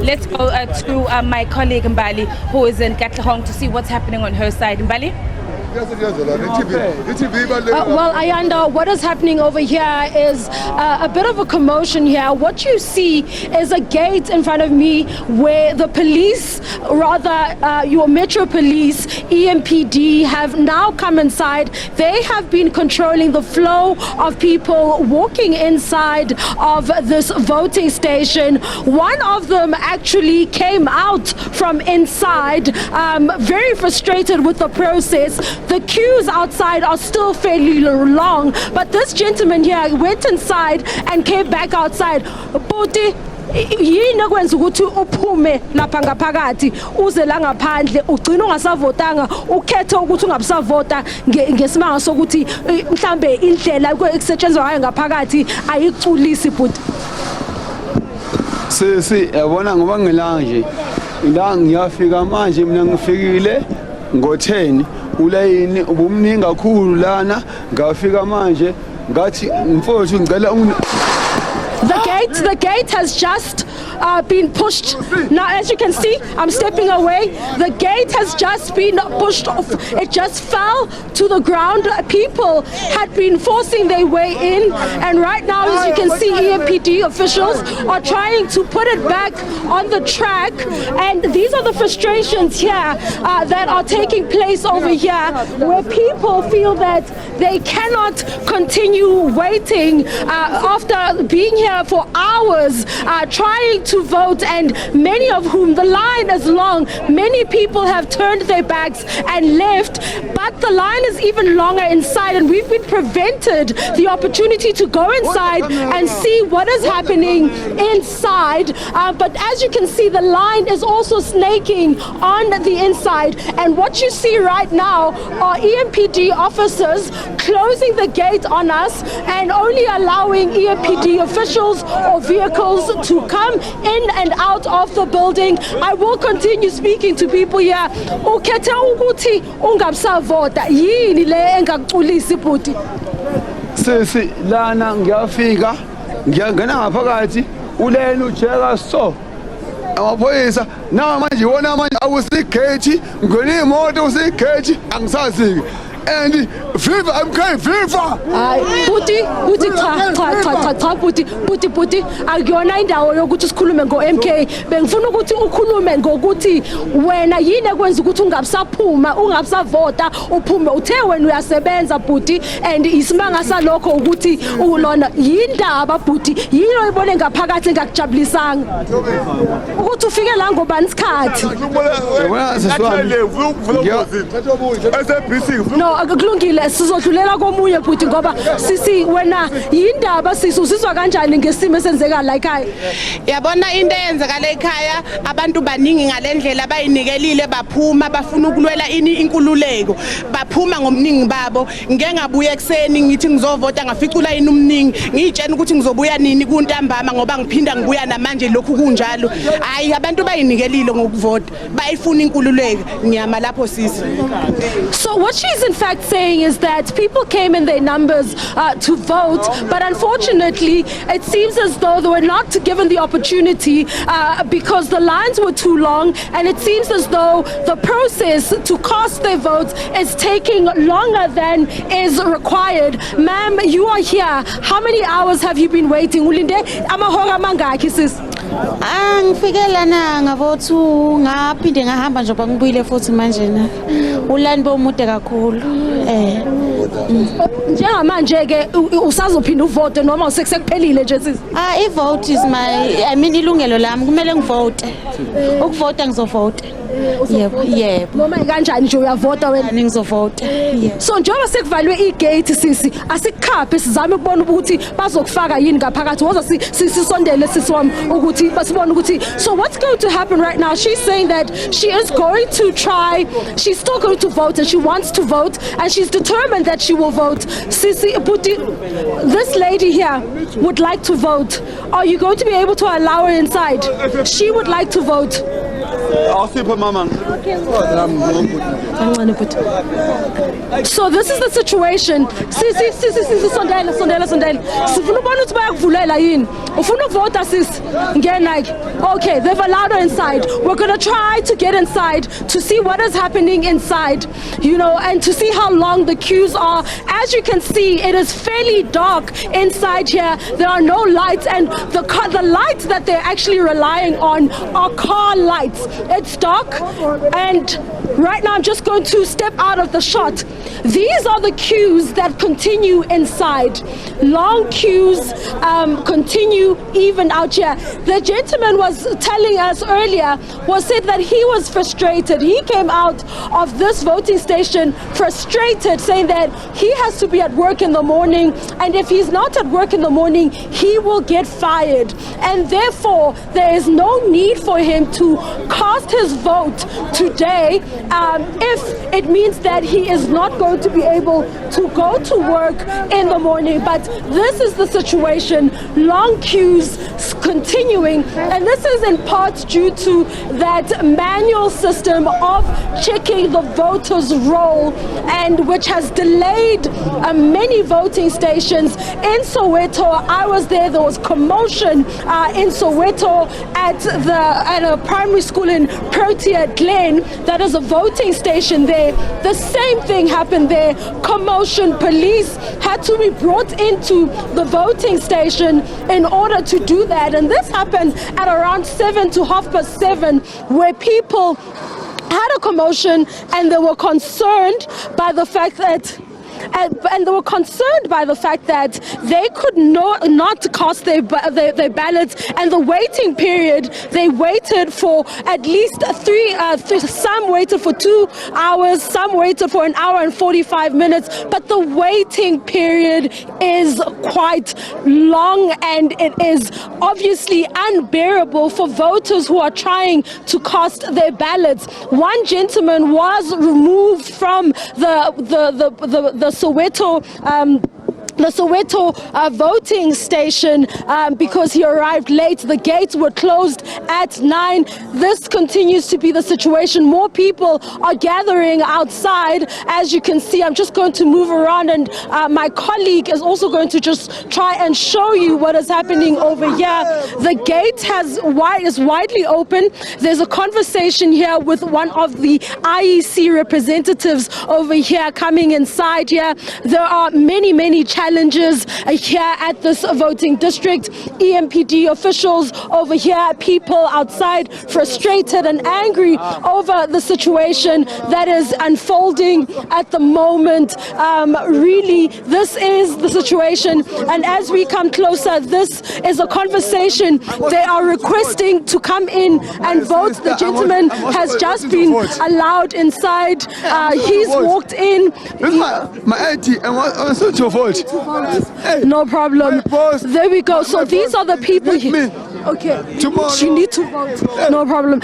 let's go to my colleague Mbali, who is in Katlehong, to see what's happening on her side. Mbali? Well, Ayanda, what is happening over here is a bit of a commotion here. What you see is a gate in front of me where the police, rather your Metro Police, EMPD, have now come inside. They have been controlling the flow of people walking inside of this voting station. One of them actually came out from inside, very frustrated with the process. The queues outside are still fairly long, but this gentleman here went inside and came back outside. Boti, yini ekwenza ukuthi uphume lapha ngaphakathi uze la ngaphandle ugcina ungasavotanga ukhethe ukuthi ungabusavota ngesimanga sokuthi mhlambe indlela ekusetshenzwa ngayo ngaphakathi ayiculisi bhuti? Yabona ngoba ngilanga nje la ngiyafika manje mina ngifikile ngo-10 ulayini ubumningi kakhulu lana ngafika manje ngathi mfowethu ngicela The gate has just been pushed. Now, as you can see, I'm stepping away. The gate has just been pushed off. It just fell to the ground. People had been forcing their way in, and right now, as you can see, EMPD officials are trying to put it back on the track. And these are the frustrations here that are taking place over here, where people feel that they cannot continue waiting after being here for hours trying to vote, and many of whom the line is long. Many people have turned their backs and left, but the line is even longer inside, and we've been prevented the opportunity to go inside and see what is happening inside. But as you can see, the line is also snaking on the inside, and what you see right now are EMPD officers closing the gate on us and only allowing EMPD officials or vehicles to come in and out of the building. I will continue speaking to people here. Ukhethe ukuthi ungabusavota yini le engakuculisi bhuti? Sisi lana ngiyafika ngiyangena ngaphakathi uleni ujeka so amaphoyisa nawe manje wona manje awusigate ngene imoto usigate angisazi and viva I'm crying viva Bhuti cha bhuti akuyona indawo yokuthi sikhulume ngo-MK. Bengifuna ukuthi ukhulume ngokuthi wena yini ekwenza ukuthi ungabusaphuma ungabusavota uphume uthe wena uyasebenza bhuti, and isimanga salokho ukuthi ulona yindaba bhuti yini oyibone ngaphakathi engakujabulisanga ukuthi ufike la ngobani isikhathi? No, akulungile, sizodlulela komunye bhuti ngoba sisi wena yindaba sisi usizwa kanjani ngesimo esenzeka la ekhaya? Yabona into eyenzekala ekhaya, abantu baningi ngalendlela bayinikelile baphuma bafuna ukulwela inkululeko, baphuma ngomningi babo. Ngeke ngabuye ekseni ngithi ngizovota ngaficula yini umningi ngitshena ukuthi ngizobuya nini kuntambama ngoba ngiphinda ngibuya namanje lokhu kunjalo. Hayi, abantu bayinikelile ngokuvota, bayifuna inkululeko. Ngiyama lapho sisi. So what she's in fact saying is that people came in their numbers to vote, but unfortunately it seems as though they were not given the opportunity because the lines were too long, and it seems as though the process to cast their votes is taking longer than is required. Ma'am, you are here. How many hours have you been waiting? Ulinde amahora mangaki sis? Ngifike lana ngabo-2 ngaphinde ngahamba njengoba ngibuyile futhi manje na ulani bomude kakhulu. Njengamanje ke usazophinda uvote noma usekuphelile nje sisi? I-vote is ilungelo lami, kumele ngivote. Ukuvota ngizovota. Yebo. Noma kanjani nje uyavota wena? Ngizovota. So njengoba sekuvalwe igate sisi, asikhaphe sizame ukubona ukuthi bazokufaka yini ngaphakathi. Woza sisondele sisi wami ukuthi basibone ukuthi. So what's going to happen right now? She's saying that she is going to try, she's still going to vote and she wants to vote and she's determined that she will vote. Sisi Bhuti, this lady here would like to vote. Are you going to be able to allow her inside? She would like to vote. Awusipho mama. So this is the situation. Sondela. Sifuna ubona ukuthi bayakuvulela yini. Ufuna uvota sis. Like, okay, they've allowed her inside. We're going to try to get inside to see what is happening inside, and to see how long the queues are. As you can see, it is fairly dark inside here. There are no lights, and the lights that they're actually relying on are car lights. It's dark, and right now I'm just going to step out of the shot. These are the queues that continue inside. Long queues continue even out here. The gentleman was telling us earlier, said that he was frustrated. He came out of this voting station frustrated, saying that he has to be at work in the morning, and if he's not at work in the morning, he will get fired. And therefore, there is no need for him to cast his vote today if it means that he is not going to be able to go to work in the morning. But this is the situation. Long queues continuing, and this is in part due to that manual system of checking the voters' roll, and which has delayed many voting stations in Soweto. I was there was commotion in Soweto at a primary school in Protea Glen. That is a voting station there. The same thing happened there. Commotion. Police had to be brought into the voting station in order to do that, and this happened at around 7 to 7:30, where people had a commotion and they were concerned by the fact that they could not cast their ballots, and the waiting period, they waited for at least some waited for 2 hours, some waited for 1 hour and 45 minutes, but the waiting period is quite long, and it is obviously unbearable for voters who are trying to cast their ballots. One gentleman was removed from the Soweto voting station because he arrived late. The gates were closed at 9. This continues to be the situation. More people are gathering outside. As you can see, I'm just going to move around, and my colleague is also going to just try and show you what is happening over here. The gate is widely open. There's a conversation here with one of the IEC representatives over here coming inside here. There are many challenges here at this voting district. EMPD officials over here, people outside frustrated and angry over the situation that is unfolding at the moment. Really, this is the situation, and as we come closer, this is a conversation. They are requesting to come in and vote. The gentleman has just been allowed inside. He's walked in. My ID and what to vote. No problem. There we go. So these are the people here. Okay. Tomorrow. You need to vote. No problem.